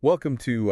Welcome to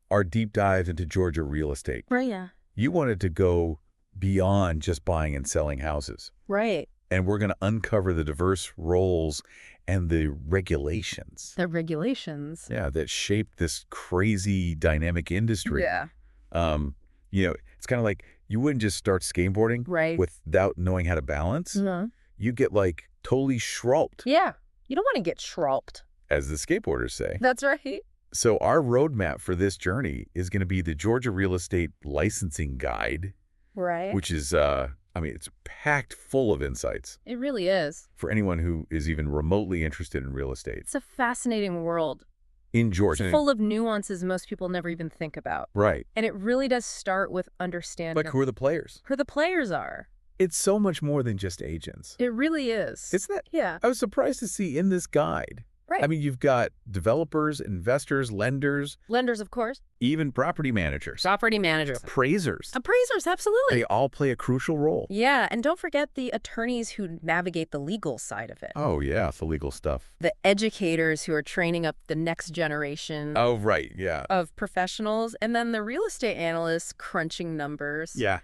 our deep dive into Georgia real estate. Right, yeah. You wanted to go beyond just buying and selling houses. Right. And we're going to uncover the diverse roles and the regulations. The regulations. Yeah, that shape this crazy dynamic industry. Yeah. It's kind of like you wouldn't just start skateboarding Right. without knowing how to balance. No. You get like totally schropped, Yeah. You don't want to get schropped. as the skateboarders say. That's right. So our roadmap for this journey is going to be the Georgia Real Estate Licensing Guide, Right. which is, it's packed full of insights It really is. for anyone who is even remotely interested in real estate It's a fascinating world. in It's Georgia. full of nuances most people never even think about. Right. And it really does start with understanding Like, who are the players? who the players are. It's so much more than just agents. It really is. Isn't it? Yeah. I was surprised to see in this guide. Right. I mean, you've got developers, investors, lenders, Lenders, of course. even property managers, Property managers. appraisers. Appraisers, absolutely. They all play a crucial role. Yeah, and don't forget the attorneys who navigate the legal side of it. Oh, yeah, the legal stuff. The educators who are training up the next generation Oh, right, yeah. of professionals, and then the real estate analysts crunching numbers Yeah.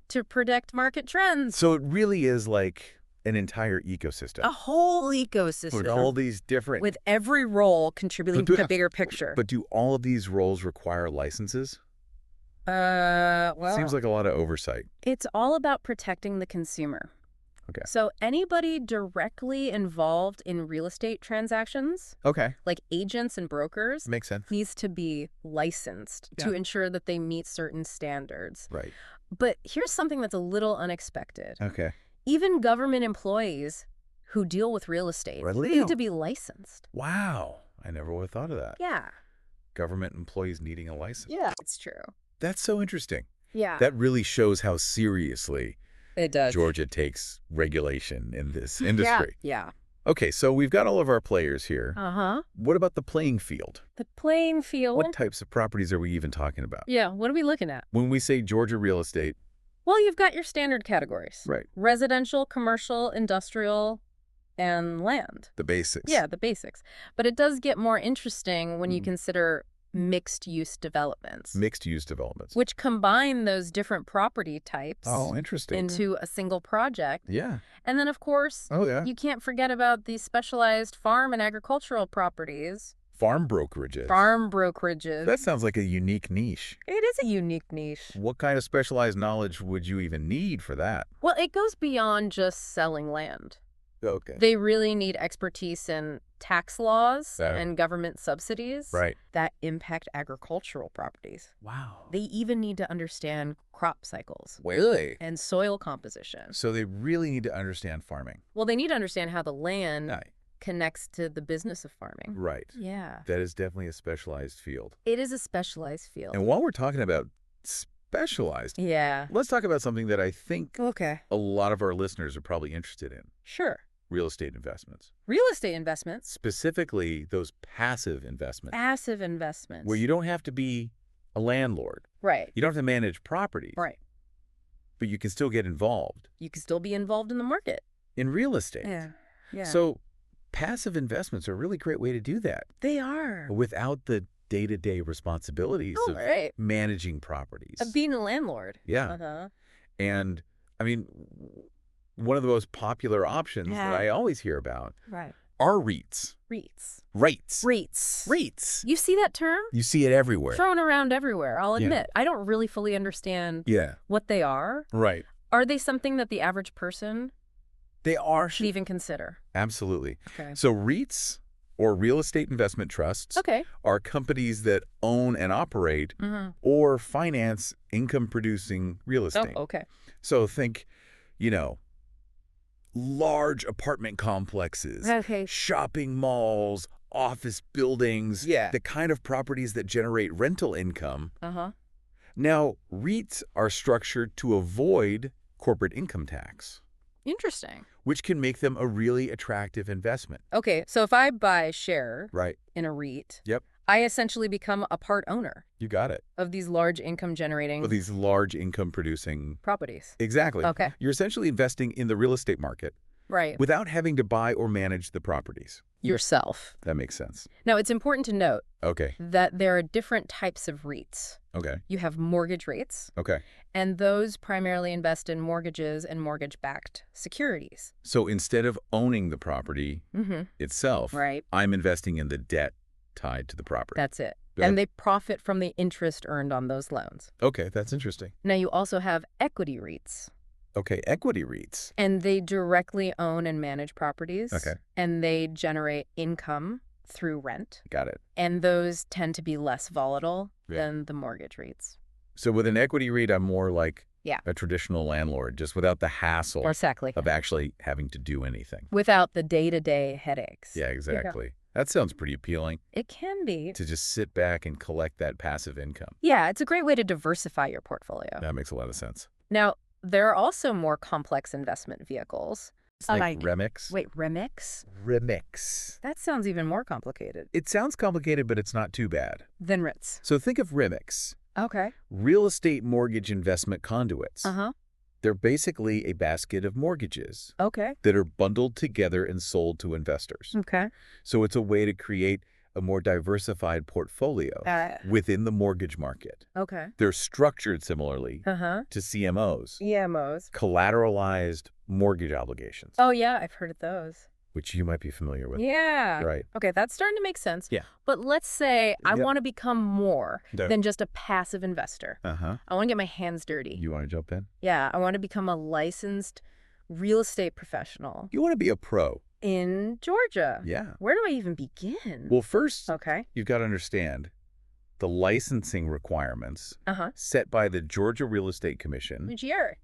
to predict market trends. So it really is like an entire ecosystem. A whole ecosystem With all these different... with every role contributing But to the bigger picture. But do all of these roles require licenses? Well, Seems like a lot of oversight. it's all about protecting the consumer. Okay. So anybody directly involved in real estate transactions, Okay. like agents and brokers, Makes sense. needs to be licensed to Yeah. ensure that they meet certain standards. Right. But here's something that's a little unexpected. Okay. Even government employees who deal with real estate Really? need to be licensed. Wow. I never would have thought of that. Yeah. Government employees needing a license. Yeah. It's true. That's so interesting. Yeah. That really shows how seriously it does. Georgia takes regulation in this industry. Yeah. Okay, so we've got all of our players here. Uh-huh. What about the playing field? The playing field. What types of properties are we even talking about? Yeah. What are we looking at? When we say Georgia real estate, Well, you've got your standard categories. right, Residential, commercial, industrial, and land. the basics. Yeah, the basics. But it does get more interesting when you Mm. consider mixed-use developments, Mixed-use developments. which combine those different property types Oh, interesting. into a single project. Yeah. And then, of course, Oh, yeah. you can't forget about the specialized farm and agricultural properties, Farm brokerages. farm brokerages. That sounds like a unique niche. It is a unique niche. What kind of specialized knowledge would you even need for that? Well, it goes beyond just selling land. Okay. They really need expertise in tax laws That- and government subsidies Right. that impact agricultural properties. Wow. They even need to understand crop cycles Really? and soil composition. So they really need to understand farming. Well, they need to understand how the land Right. connects to the business of farming. Right. Yeah. That is definitely a specialized field. It is a specialized field. And while we're talking about specialized, Yeah. let's talk about something that I think Okay. a lot of our listeners are probably interested in. Sure. Real estate investments. Real estate investments, Specifically, those passive investments passive investments. where you don't have to be a landlord. Right. You don't have to manage properties. Right. But you can still get involved You can still be involved in the market. in real estate. Yeah. So passive investments are a really great way to do that they are. without the day-to-day responsibilities Oh, of right. managing properties. Of being a landlord. Yeah. Uh-huh. And, I mean, one of the most popular options Yeah. that I always hear about Right. are REITs. REITs. REITs. REITs. REITs. You see that term? You see it everywhere. Thrown around everywhere, I'll Yeah. admit. I don't really fully understand Yeah. what they are. Right. Are they something that the average person They are. should even consider? Absolutely. Okay. So REITs, or real estate investment trusts, Okay. are companies that own and operate Mm-hmm. or finance income-producing real Oh, estate. okay. So think, large apartment complexes, Okay. shopping malls, office buildings, Yeah. the kind of properties that generate rental income. Uh-huh. Now, REITs are structured to avoid corporate income tax, Interesting. which can make them a really attractive investment. Okay, so if I buy a share Right. in a REIT, Yep. I essentially become a part owner You got it. of these large income generating Well, these large income producing. properties. Exactly. Okay. You're essentially investing in the real estate market Right. without having to buy or manage the properties. Yourself. That makes sense. Now, it's important to note Okay. that there are different types of REITs. Okay. You have mortgage REITs, Okay. and those primarily invest in mortgages and mortgage-backed securities. So instead of owning the property itself, Right. I'm investing in the debt tied to the property. That's it. Good. And they profit from the interest earned on those loans. Okay, that's interesting. Now, you also have equity REITs. Okay, equity REITs. And they directly own and manage properties. Okay. And they generate income through rent. Got it. And those tend to be less volatile Yeah. than the mortgage REITs. So with an equity REIT, I'm more like Yeah. a traditional landlord, just without the hassle Exactly. of actually having to do anything. Without the day-to-day headaches. Yeah, exactly. That sounds pretty appealing, It can be. to just sit back and collect that passive income. Yeah, it's a great way to diversify your portfolio. That makes a lot of sense. Now, there are also more complex investment vehicles. Like Remix? Wait, Remix? Remix. That sounds even more complicated It sounds complicated, but it's not too bad. than REITs. So think of Remix. Okay. Real estate mortgage investment conduits. Uh-huh. They're basically a basket of mortgages Okay. that are bundled together and sold to investors. Okay. So it's a way to create a more diversified portfolio within the mortgage market. Okay. They're structured similarly Uh-huh. to CMOs, EMOs. collateralized mortgage obligations, Oh, yeah, I've heard of those. which you might be familiar with. Yeah. Right. Okay, that's starting to make sense. Yeah. But let's say I Yep. want to become more No. than just a passive investor. Uh-huh. I want to get my hands dirty. You want to jump in? Yeah, I want to become a licensed real estate professional You want to be a pro. in Georgia. Yeah. Where do I even begin? Well, first, Okay. you've got to understand the licensing requirements Uh-huh. set by the Georgia Real Estate Commission, Which year?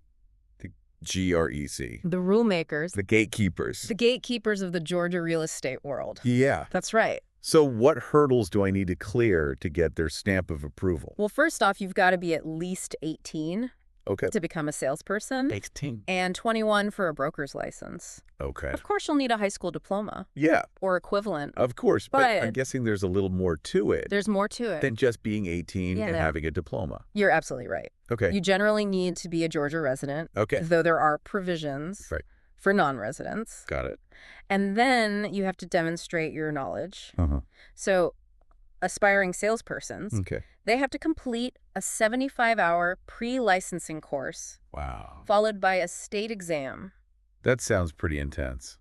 GREC, The rule makers. the gatekeepers. The gatekeepers of the Georgia real estate world. Yeah. That's right. So what hurdles do I need to clear to get their stamp of approval? Well, first off, you've got to be at least 18 Okay. to become a salesperson 18. and 21 for a broker's license. Okay. Of course, you'll need a high school diploma Yeah, or equivalent. of course. But I'm But- guessing there's a little more to it There's more to it. than just being 18 and Yeah. having a diploma. You're absolutely right. Okay. You generally need to be a Georgia resident, Okay. though there are provisions Right. for non-residents. Got it. And then you have to demonstrate your knowledge. Uh-huh. So aspiring salespersons, Okay. they have to complete a 75-hour pre-licensing course Wow. followed by a state exam. That sounds pretty intense.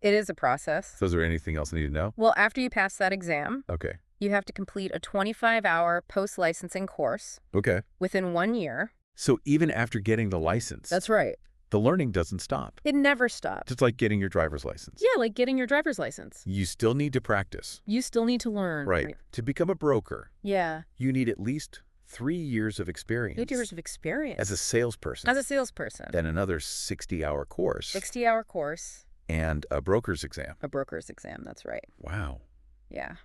It is a process. So is there anything else I need to know? Well, after you pass that exam, Okay. you have to complete a 25-hour post-licensing course Okay. within 1 year. So even after getting the license, That's right. the learning doesn't stop. It never stops. Just like getting your driver's license. Yeah, like getting your driver's license. You still need to practice. You still need to learn. Right. To become a broker, Yeah. you need at least 3 years of experience 8 years of experience. as a salesperson. As a salesperson. Then another 60-hour course 60-hour course, and a broker's exam. a broker's exam. That's right. Wow. Yeah.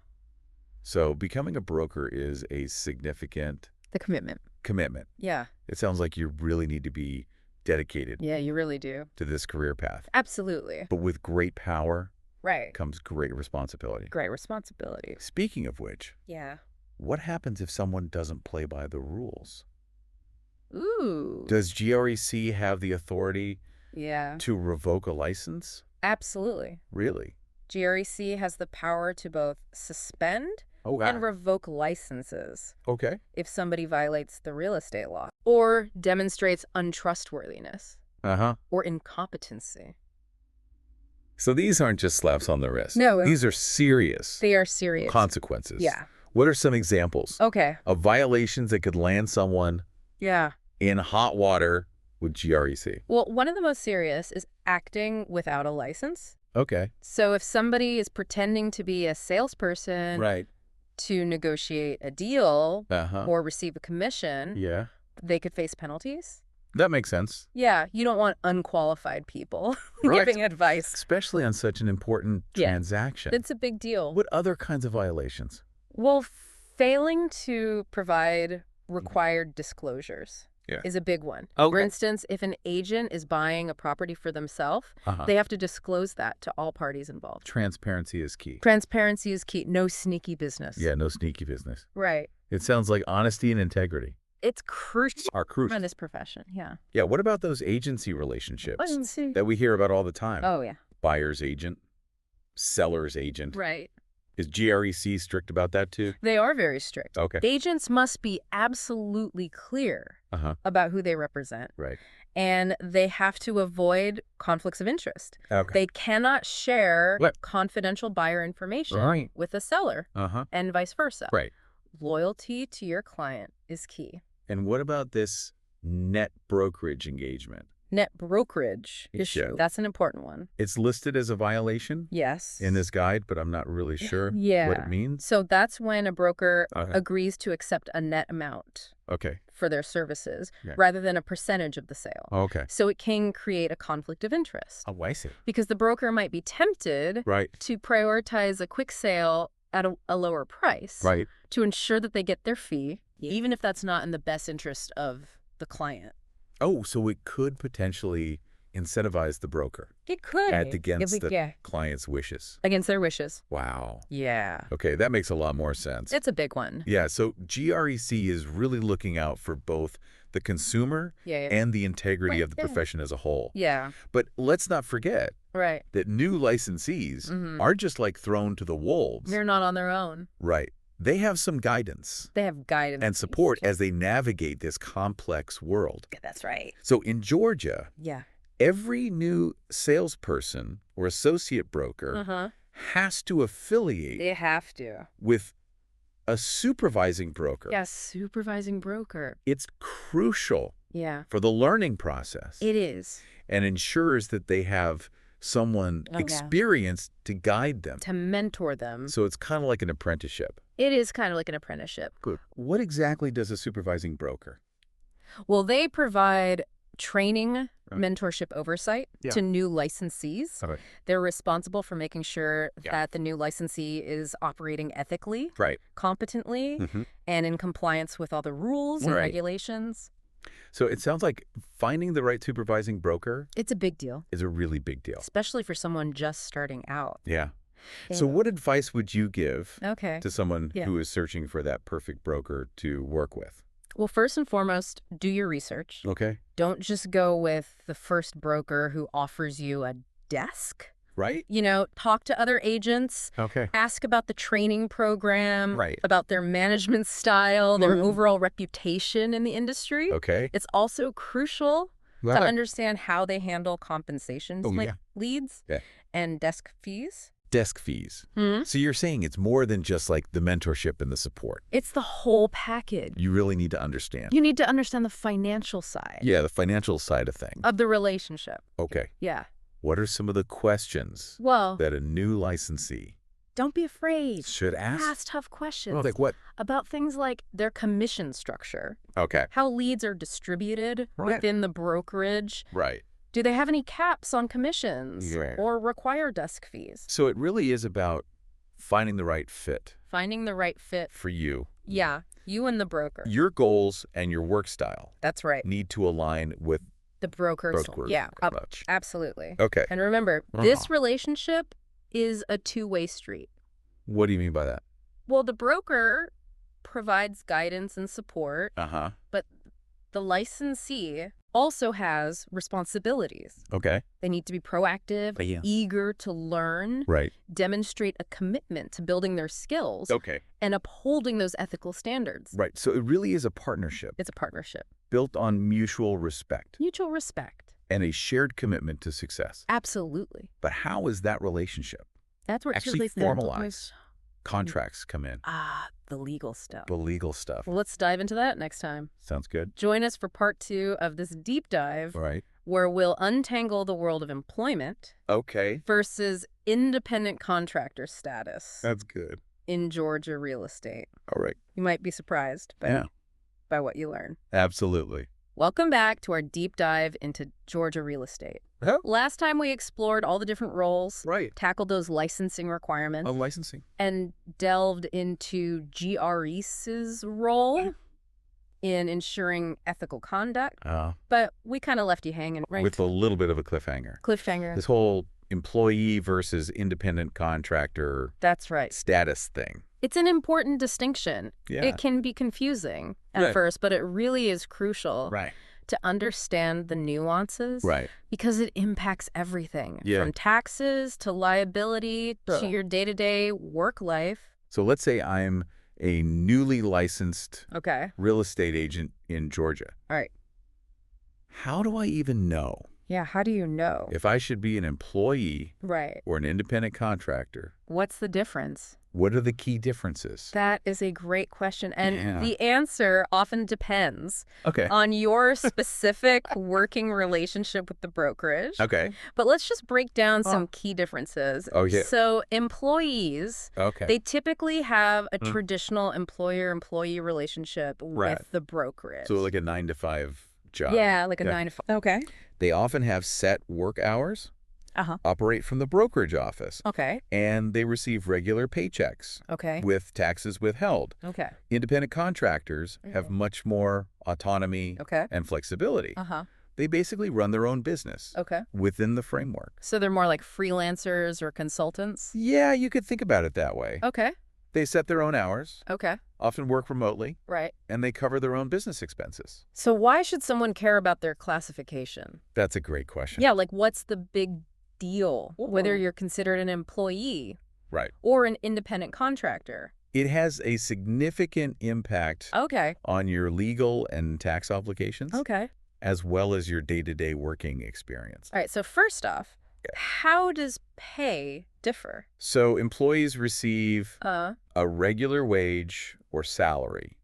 So becoming a broker is a significant The commitment. commitment. Yeah. It sounds like you really need to be dedicated Yeah, you really do. to this career path. Absolutely. But with great power Right. comes great responsibility. Great responsibility. Speaking of which, Yeah. what happens if someone doesn't play by the rules? Ooh. Does GREC have the authority Yeah. to revoke a license? Absolutely. Really? GREC has the power to both suspend Oh, wow. and revoke licenses Okay. if somebody violates the real estate law or demonstrates untrustworthiness Uh-huh. or incompetency. So these aren't just slaps on the wrist. No. These are serious They are serious. consequences. Yeah. What are some examples Okay. of violations that could land someone Yeah. in hot water with GREC? Well, one of the most serious is acting without a license. Okay. So if somebody is pretending to be a salesperson Right. to negotiate a deal Uh-huh. or receive a commission, Yeah. they could face penalties. That makes sense. Yeah, you don't want unqualified people Right. giving advice. Especially on such an important Yeah. transaction. It's a big deal. What other kinds of violations? Well, failing to provide required disclosures Yeah. is a big one. Okay. For instance, if an agent is buying a property for themselves, Uh-huh. they have to disclose that to all parties involved. Transparency is key. Transparency is key. No sneaky business. Yeah, no sneaky business. Right. It sounds like honesty and integrity. It's crucial Are crucial. in this profession. Yeah. Yeah, what about those agency relationships Agency. that we hear about all the time? Oh, yeah. Buyer's agent, seller's agent. Right. Is GREC strict about that too? They are very strict. Okay. Agents must be absolutely clear about who they represent. Right. And they have to avoid conflicts of interest. Okay. They cannot share confidential buyer information with a seller and vice versa. Right. Loyalty to your client is key. And what about this net brokerage engagement? Net brokerage issue. That's an important one. It's listed as a violation? Yes. In this guide, but I'm not really sure what it means. So that's when a broker agrees to accept a net amount for their services rather than a percentage of the sale. Okay. So it can create a conflict of interest. Oh, I see. Because the broker might be tempted to prioritize a quick sale at a lower price to ensure that they get their fee, even if that's not in the best interest of the client. Oh, so it could potentially incentivize the broker. It could. Act against the client's wishes. Against their wishes. Wow. Yeah. Okay, that makes a lot more sense. It's a big one. Yeah, so GREC is really looking out for both the consumer and the integrity of the profession as a whole. Yeah. But let's not forget that new licensees aren't just like thrown to the wolves. They're not on their own. Right. They have some guidance. They have guidance. And support as they navigate this complex world. That's right. So in Georgia, every new salesperson or associate broker has to affiliate They have to. with a supervising broker. Yeah, supervising broker. It's crucial for the learning process. It is. And ensures that they have someone experienced to guide them. To mentor them. So it's kind of like an apprenticeship. It is kind of like an apprenticeship. Good. What exactly does a supervising broker? Well, they provide training, mentorship oversight to new licensees. They're responsible for making sure that the new licensee is operating ethically, competently, and in compliance with all the rules and regulations. So it sounds like finding the right supervising broker it's a big deal. Is a really big deal. Especially for someone just starting out. Yeah. So what advice would you give to someone Yeah. who is searching for that perfect broker to work with? Well, first and foremost, do your research. Okay. Don't just go with the first broker who offers you a desk. Right? You know, talk to other agents. Okay. Ask about the training program. Right. About their management style, their overall reputation in the industry. Okay. It's also crucial to understand how they handle compensation leads and desk fees. Desk fees. So you're saying it's more than just like the mentorship and the support. It's the whole package. You really need to understand. You need to understand the financial side. Yeah, the financial side of things. Of the relationship. Okay. Yeah. What are some of the questions that a new licensee don't be afraid. should ask? Ask tough questions. Oh, like what? About things like their commission structure. Okay. How leads are distributed within the brokerage. Right. Do they have any caps on commissions or require desk fees? So it really is about finding the right fit. Finding the right fit. For you. Yeah, you and the broker. Your goals and your work style. That's right. Need to align with the broker's. Yeah, approach. Absolutely. Okay. And remember, this relationship is a two-way street. What do you mean by that? Well, the broker provides guidance and support, but the licensee also has responsibilities. Okay. They need to be proactive, eager to learn, demonstrate a commitment to building their skills, and upholding those ethical standards. Right. So it really is a partnership. It's a partnership. Built on mutual respect. Mutual respect. And a shared commitment to success. Absolutely. But how is that relationship That's where actually formalized? Contracts come in. The legal stuff. The legal stuff. Well, let's dive into that next time. Sounds good. Join us for part 2 of this deep dive. Right. Where we'll untangle the world of employment. Okay. Versus independent contractor status. That's good. In Georgia real estate. All right. You might be surprised by what you learn. Absolutely. Welcome back to our deep dive into Georgia real estate. Last time we explored all the different roles, tackled those licensing requirements, and delved into GREC's role in ensuring ethical conduct. But we kind of left you hanging, right? With a little bit of a cliffhanger. This whole employee versus independent contractor That's right. status thing. It's an important distinction. Yeah. It can be confusing at first, but it really is crucial Right. to understand the nuances. Right. Because it impacts everything. Yeah. From taxes to liability to your day-to-day work life. So let's say I'm a newly licensed real estate agent in Georgia. All right. How do I even know? Yeah, how do you know? If I should be an employee Right. or an independent contractor. What's the difference? What are the key differences? That is a great question. And the answer often depends Okay. on your specific working relationship with the brokerage. Okay. But let's just break down some key differences. Oh, yeah. So employees, they typically have a traditional employer-employee relationship with the brokerage. So like a 9-to-5 job. Yeah, like a 9 to 5. Okay. They often have set work hours, operate from the brokerage office, and they receive regular paychecks with taxes withheld. Independent contractors have much more autonomy and flexibility. They basically run their own business within the framework. So they're more like freelancers or consultants? Yeah, you could think about it that way. Okay. They set their own hours, often work remotely, right, and they cover their own business expenses. So why should someone care about their classification? That's a great question. Yeah, like what's the big deal, whether you're considered an employee or an independent contractor? It has a significant impact on your legal and tax obligations, as well as your day-to-day working experience. All right, so first off, how does pay differ? So employees receive a regular wage or salary,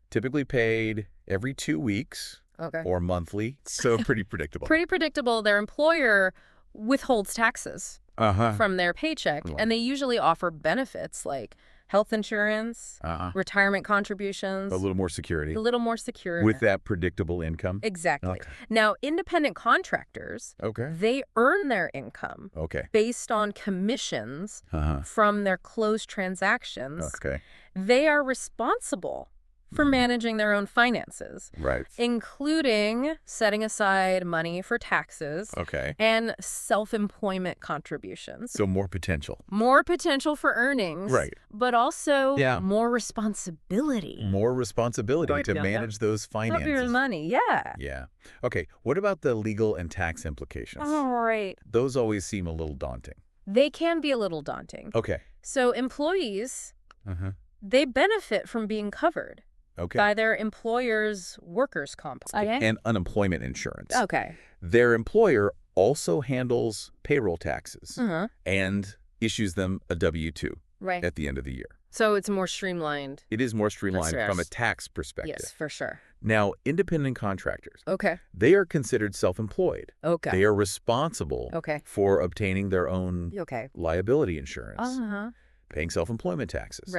typically paid every 2 weeks or monthly. So pretty predictable. Pretty predictable. Their employer withholds taxes from their paycheck, and they usually offer benefits like health insurance, retirement contributions. A little more security. A little more security. With that predictable income. Exactly. Now, independent contractors, they earn their income based on commissions from their closed transactions. They are responsible for managing their own finances, including setting aside money for taxes and self-employment contributions. So more potential. More potential for earnings, but also more responsibility. More responsibility to manage those finances. Your money, Yeah. Okay, what about the legal and tax implications? All right. Those always seem a little daunting. They can be a little daunting. So employees, they benefit from being covered. By their employer's workers' comp. And unemployment insurance. Their employer also handles payroll taxes and issues them a W-2 at the end of the year. So it's more streamlined. It is more streamlined from a tax perspective. Yes, for sure. Now, independent contractors, they are considered self-employed. They are responsible for obtaining their own liability insurance, paying self-employment taxes.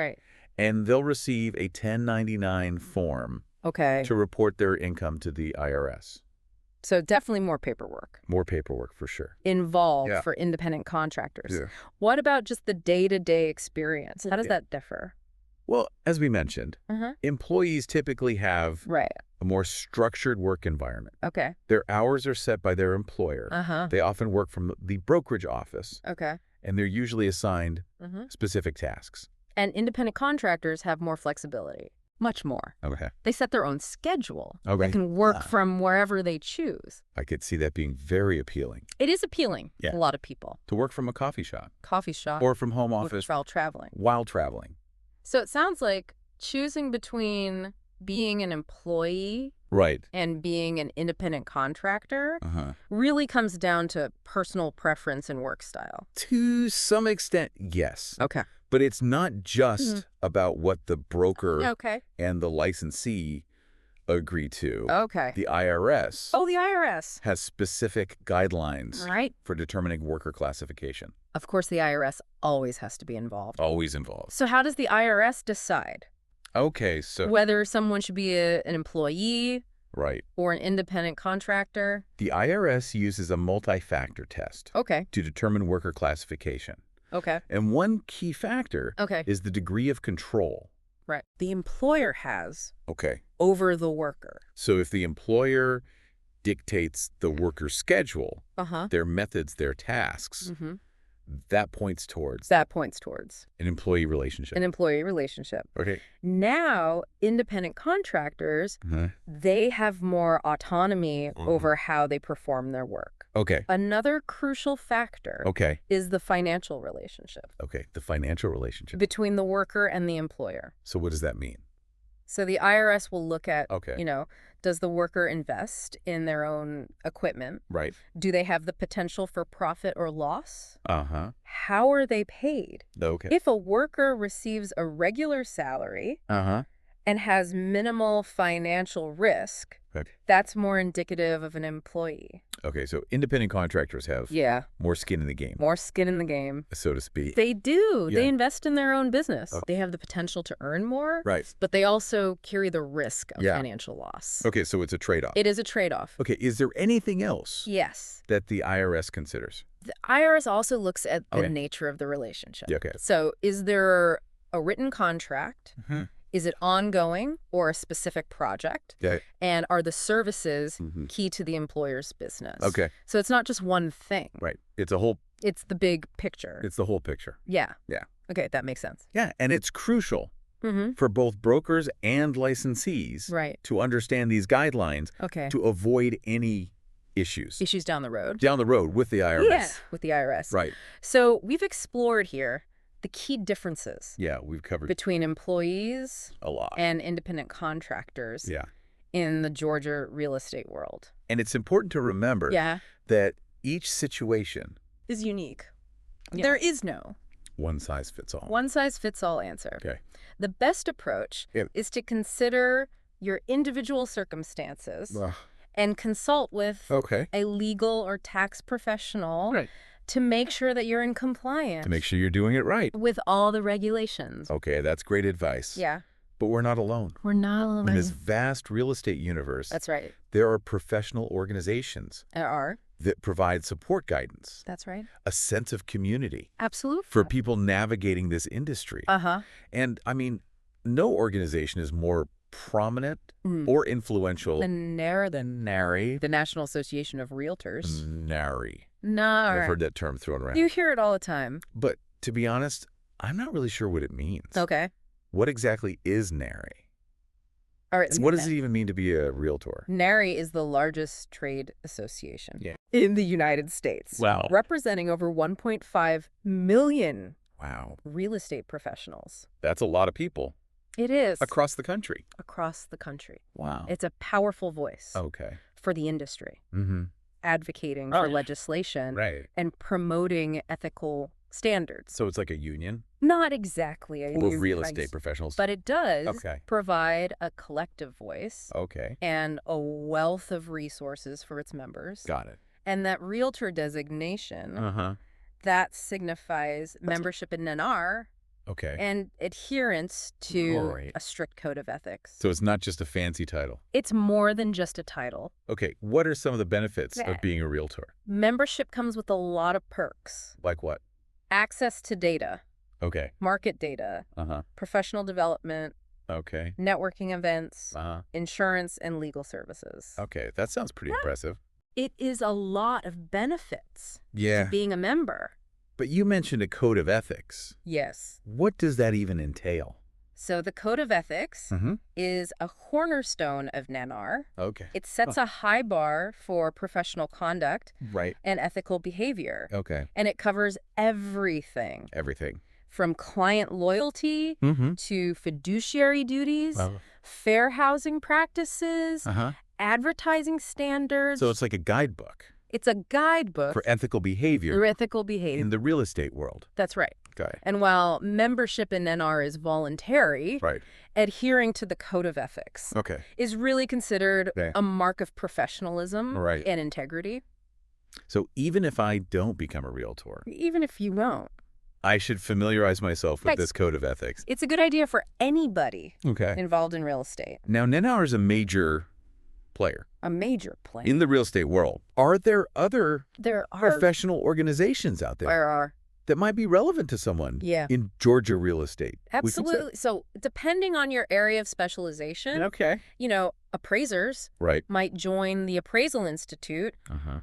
And they'll receive a 1099 form to report their income to the IRS. So definitely more paperwork. More paperwork, for sure. Involved for independent contractors. What about just the day-to-day experience? How does that differ? Well, as we mentioned, employees typically have a more structured work environment. Their hours are set by their employer. They often work from the brokerage office. And they're usually assigned specific tasks. And independent contractors have more flexibility, much more. They set their own schedule. They can work from wherever they choose. I could see that being very appealing. It is appealing to a lot of people. To work from a coffee shop. Or from home office. While traveling. While traveling. So it sounds like choosing between being an employee and being an independent contractor really comes down to personal preference and work style. To some extent, yes. But it's not just about what the broker and the licensee agree to. The IRS. The IRS. Has specific guidelines for determining worker classification. Of course, the IRS always has to be involved. Always involved. So how does the IRS decide? So whether someone should be an employee or an independent contractor? The IRS uses a multi-factor test to determine worker classification. And one key factor is the degree of control. The employer has over the worker. So if the employer dictates the worker's schedule, their methods, their tasks, That points towards an employee relationship. Okay. Now, independent contractors, they have more autonomy over how they perform their work. Okay. Another crucial factor is the financial relationship. Okay, the financial relationship. Between the worker and the employer. So what does that mean? So the IRS will look at, does the worker invest in their own equipment? Right. Do they have the potential for profit or loss? Uh-huh. How are they paid? Okay. If a worker receives a regular salary and has minimal financial risk, that's more indicative of an employee. Okay, so independent contractors have more skin in the game. More skin in the game. So to speak. They do. Yeah. They invest in their own business. They have the potential to earn more. Right. But they also carry the risk of financial loss. Okay, so it's a trade-off. It is a trade-off. Okay, is there anything else that the IRS considers? The IRS also looks at the nature of the relationship. Okay. So is there a written contract? Is it ongoing or a specific project? And are the services key to the employer's business? Okay. So it's not just one thing. Right. It's the big picture. It's the whole picture. Yeah. Okay, that makes sense. Yeah, and it's crucial for both brokers and licensees to understand these guidelines to avoid any issues. Issues down the road. Down the road with the IRS. Yeah, with the IRS. Right. So we've explored here the key differences we've covered between employees a lot and independent contractors in the Georgia real estate world. And it's important to remember that each situation is unique. There is no one-size-fits-all. One-size-fits-all answer. Okay. The best approach is to consider your individual circumstances and consult with a legal or tax professional to make sure that you're in compliance. To make sure you're doing it right. With all the regulations. Okay, that's great advice. Yeah. But we're not alone. We're not alone. In this vast real estate universe, that's right, there are professional organizations. There are. That provide support guidance. That's right. A sense of community. Absolutely. For people navigating this industry. And, I mean, no organization is more prominent or influential than NARI. NARI. The National Association of Realtors. NARI. No. I've heard that term thrown around. You hear it all the time. But to be honest, I'm not really sure what it means. Okay. What exactly is NARI? All right. What does it even mean to be a realtor? NARI is the largest trade association in the United States. Wow. Representing over 1.5 million real estate professionals. That's a lot of people. It is. Across the country. Across the country. Wow. It's a powerful voice. For the industry. Advocating for legislation and promoting ethical standards. So it's like a union? Not exactly a union. Of real estate professionals. But it does provide a collective voice and a wealth of resources for its members. Got it. And that realtor designation, that signifies membership in NAR. And adherence to a strict code of ethics. So it's not just a fancy title. It's more than just a title. Okay, what are some of the benefits of being a realtor? Membership comes with a lot of perks. Like what? Access to data. Market data. Professional development. Networking events. Insurance and legal services. Okay, that sounds pretty impressive. It is a lot of benefits to being a member. But you mentioned a code of ethics. Yes. What does that even entail? So the code of ethics is a cornerstone of NAR. It sets a high bar for professional conduct and ethical behavior. And it covers everything. Everything. From client loyalty to fiduciary duties, fair housing practices, advertising standards. So it's like a guidebook. It's a guidebook for ethical behavior. For ethical behavior. In the real estate world. That's right. And while membership in NAR is voluntary, adhering to the code of ethics is really considered a mark of professionalism and integrity. So even if I don't become a realtor. Even if you won't. I should familiarize myself with this code of ethics. It's a good idea for anybody involved in real estate. Now, NAR is a major player. A major player. In the real estate world. Are there other professional organizations out there? There are. That might be relevant to someone in Georgia real estate? Absolutely. So depending on your area of specialization, Appraisers Right. might join the Appraisal Institute.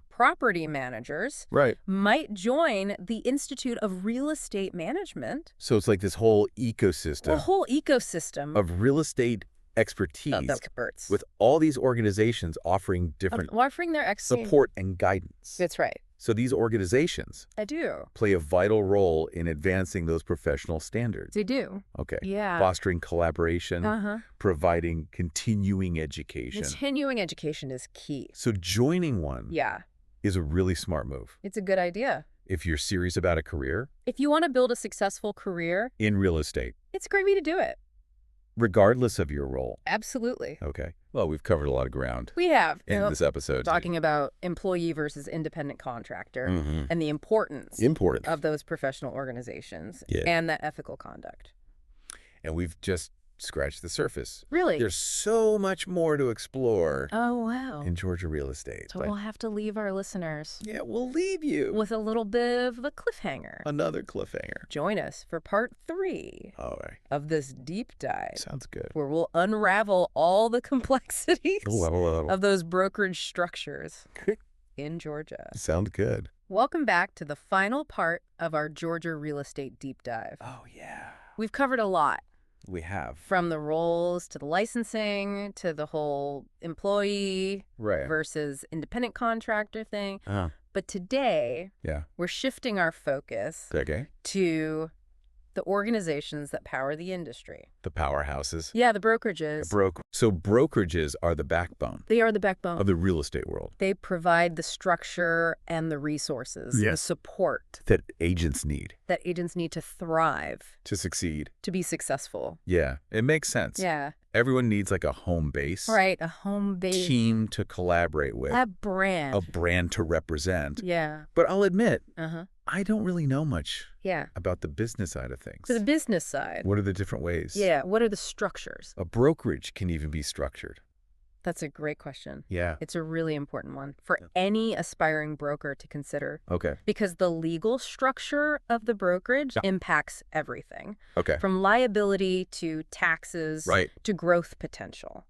Property managers Right. might join the Institute of Real Estate Management. So it's like this whole ecosystem. A whole ecosystem of real estate expertise. Of experts. With all these organizations offering different offering their support and guidance. That's right. So these organizations play a vital role in advancing those professional standards. They do. Okay. Yeah. Fostering collaboration, providing continuing education. Continuing education is key. So joining one is a really smart move. It's a good idea. If you're serious about a career. If you want to build a successful career. In real estate. It's a great way to do it. Regardless of your role. Absolutely. Okay. Well, we've covered a lot of ground. We have. In this episode. Talking about employee versus independent contractor and the importance of those professional organizations and that ethical conduct. And we've just scratched the surface. Really? There's so much more to explore. Oh, wow. In Georgia real estate. So we'll have to leave our listeners. Yeah, we'll leave you. With a little bit of a cliffhanger. Another cliffhanger. Join us for part 3 of this deep dive. Sounds good. Where we'll unravel all the complexities of those brokerage structures in Georgia. Sounds good. Welcome back to the final part of our Georgia real estate deep dive. Oh, yeah. We've covered a lot. We have. From the roles to the licensing to the whole employee versus independent contractor thing. But today, we're shifting our focus to the organizations that power the industry. The powerhouses. Yeah, the brokerages. So brokerages are the backbone. They are the backbone. Of the real estate world. They provide the structure and the resources, the support. That agents need. That agents need to thrive. To succeed. To be successful. Yeah, it makes sense. Yeah. Everyone needs like a home base. Right, a home base. Team to collaborate with. A brand. A brand to represent. Yeah. But I'll admit, I don't really know much Yeah. about the business side of things. So the business side. What are the different ways? Yeah. What are the structures? A brokerage can even be structured. That's a great question. Yeah. It's a really important one for any aspiring broker to consider. Okay. Because the legal structure of the brokerage impacts everything. Okay. From liability to taxes to growth potential.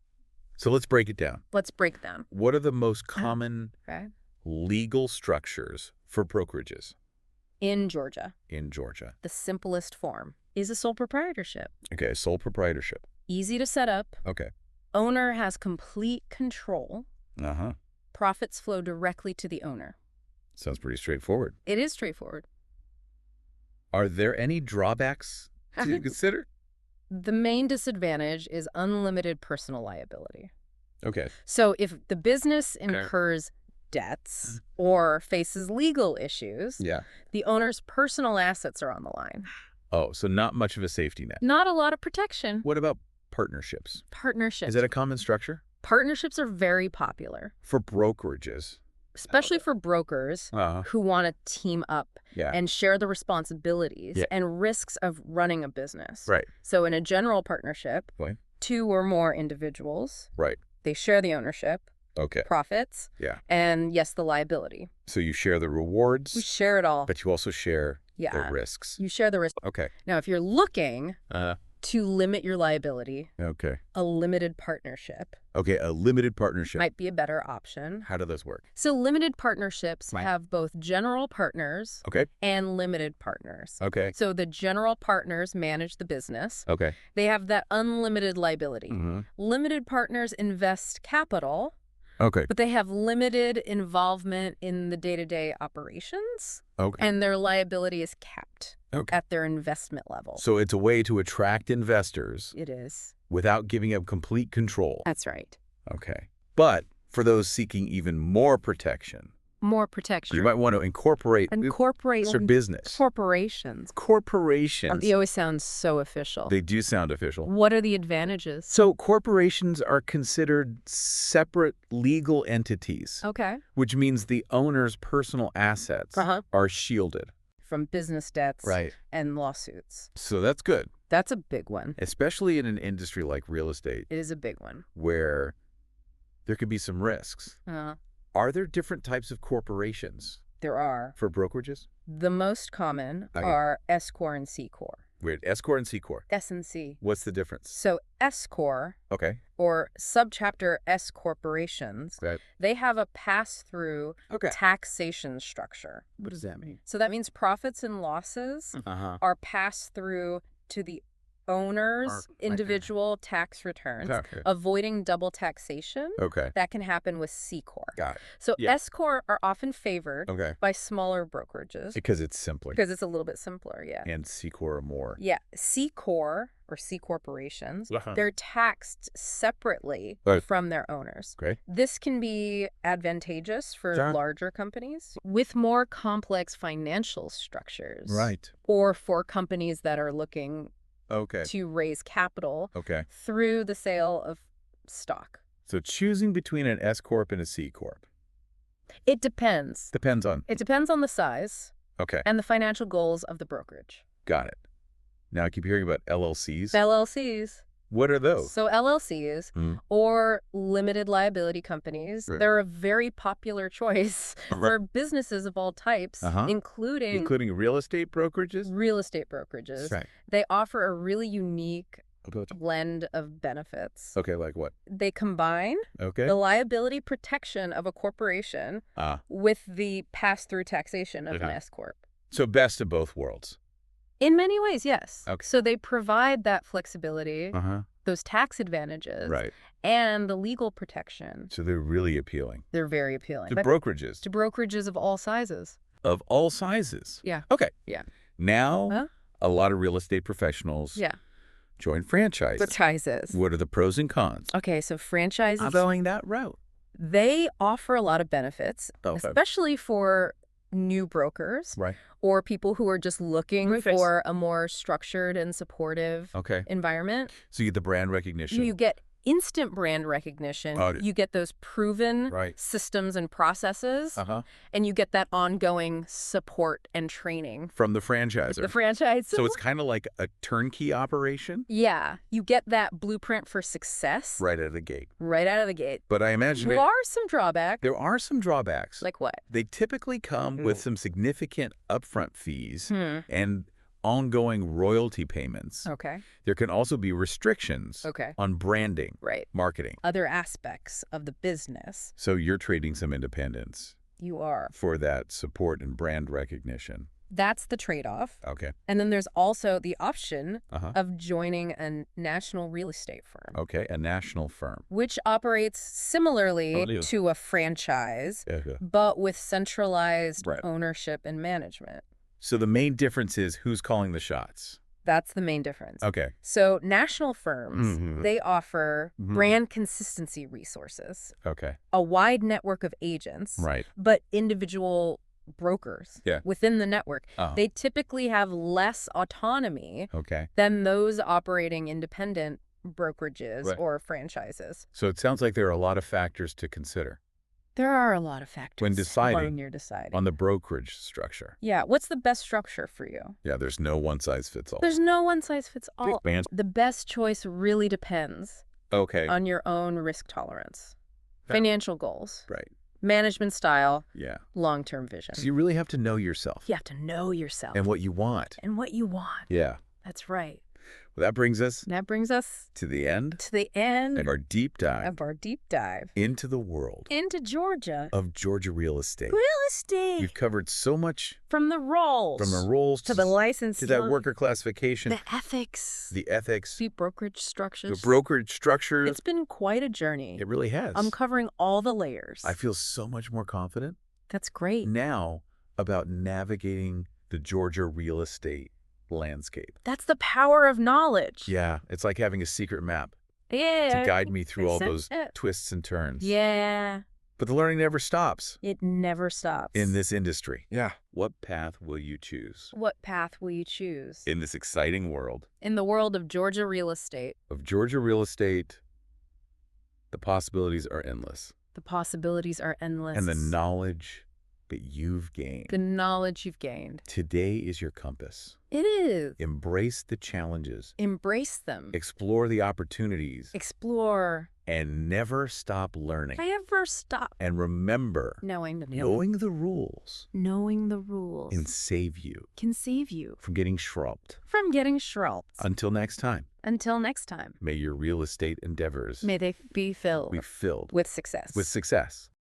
So let's break it down. Let's break them. What are the most common legal structures for brokerages? In Georgia. In Georgia. The simplest form is a sole proprietorship. Okay, sole proprietorship. Easy to set up. Okay. Owner has complete control. Profits flow directly to the owner. Sounds pretty straightforward. It is straightforward. Are there any drawbacks to consider? The main disadvantage is unlimited personal liability. Okay. So if the business incurs debts or faces legal issues, the owner's personal assets are on the line. Oh, so not much of a safety net. Not a lot of protection. What about partnerships? Partnerships. Is that a common structure? Partnerships are very popular. For brokerages. Especially for brokers who want to team up and share the responsibilities and risks of running a business. Right. So in a general partnership, 2 or more individuals, they share the ownership, profits, and yes, the liability. So you share the rewards. We share it all. But you also share the risks. You share the risk. Okay. Now, if you're looking to limit your liability, a limited partnership. Okay, a limited partnership. Might be a better option. How do those work? So limited partnerships have both general partners and limited partners. Okay. So the general partners manage the business. Okay. They have that unlimited liability. Limited partners invest capital. Okay. But they have limited involvement in the day-to-day operations. Okay. And their liability is capped at their investment level. So it's a way to attract investors. It is. Without giving up complete control. That's right. Okay. But for those seeking even more protection. More protection. You might want to incorporate their business. Corporations. Corporations. They always sound so official. They do sound official. What are the advantages? So corporations are considered separate legal entities. Okay. Which means the owner's personal assets are shielded. From business debts and lawsuits. So that's good. That's a big one. Especially in an industry like real estate. It is a big one. Where there could be some risks. Are there different types of corporations? There are. For brokerages? The most common are S Corp and C Corp. Weird. S Corp and C Corp. S and C. What's the difference? So S Corp, Okay. or subchapter S corporations, Right. they have a pass-through taxation structure. What does that mean? So that means profits and losses are passed through to the owner's individual tax returns, avoiding double taxation. Okay. That can happen with C Corp. Got it. So S Corp are often favored by smaller brokerages. Because it's simpler. Because it's a little bit simpler, yeah. And C Corp are more. Yeah. C Corp, or C corporations, they're taxed separately from their owners. Okay. This can be advantageous for larger companies with more complex financial structures. Right. Or for companies that are looking to raise capital through the sale of stock. So choosing between an S Corp and a C Corp. It depends. Depends on? It depends on the size and the financial goals of the brokerage. Got it. Now I keep hearing about LLCs. LLCs. What are those? So LLCs, or limited liability companies, they're a very popular choice for businesses of all types, including real estate brokerages? Real estate brokerages. Right. They offer a really unique blend of benefits. Okay, like what? They combine the liability protection of a corporation with the pass-through taxation of an S Corp. So best of both worlds. In many ways, yes. Okay. So they provide that flexibility, those tax advantages, and the legal protection. So they're really appealing. They're very appealing. To brokerages. To brokerages of all sizes. Of all sizes? Yeah. Okay. Yeah. Now, a lot of real estate professionals join franchises. Franchises. What are the pros and cons? Okay, so franchises. I'm going that route. They offer a lot of benefits, especially for new brokers or people who are just looking for a more structured and supportive environment. So you get the brand recognition. You get instant brand recognition. You get those proven systems and processes, and you get that ongoing support and training. From the franchisor. The franchise. So it's kind of like a turnkey operation? Yeah. You get that blueprint for success. Right out of the gate. Right out of the gate. But I imagine there are some drawbacks. There are some drawbacks. Like what? They typically come with some significant upfront fees and ongoing royalty payments. Okay. There can also be restrictions on branding, marketing. Other aspects of the business. So you're trading some independence. You are. For that support and brand recognition. That's the trade-off. Okay. And then there's also the option of joining a national real estate firm. Okay, a national firm. Which operates similarly to a franchise, but with centralized ownership and management. So the main difference is who's calling the shots. That's the main difference. Okay. So national firms, they offer brand consistency resources. Okay. A wide network of agents. Right. But individual brokers within the network. They typically have less autonomy than those operating independent brokerages or franchises. So it sounds like there are a lot of factors to consider. There are a lot of factors when you're deciding on the brokerage structure. Yeah. What's the best structure for you? Yeah, there's no one size fits all. There's no one size fits all. The best choice really depends on your own risk tolerance, financial goals, management style, long-term vision. So you really have to know yourself. You have to know yourself. And what you want. And what you want. Yeah. That's right. Well, that brings us to the end. To the end of our deep dive. Into the world. Into Georgia. Of Georgia real estate. Real estate. We've covered so much. From the roles. To the license. To that worker classification. The ethics. The brokerage structures. The brokerage structures. It's been quite a journey. It really has. I'm covering all the layers. I feel so much more confident. That's great. Now about navigating the Georgia real estate landscape. That's the power of knowledge. Yeah, it's like having a secret map. Yeah. To guide me through all those twists and turns. Yeah. But the learning never stops. It never stops. In this industry. Yeah. What path will you choose? What path will you choose? In this exciting world. In the world of Georgia real estate. Of Georgia real estate, the possibilities are endless. The possibilities are endless. And the knowledge that you've gained. The knowledge you've gained. Today is your compass. It is. Embrace the challenges. Embrace them. Explore the opportunities. Explore. And never stop learning. Never stop. And remember, knowing the rules can save you from getting shrugged. Until next time. May your real estate endeavors may they be filled with with success. With success.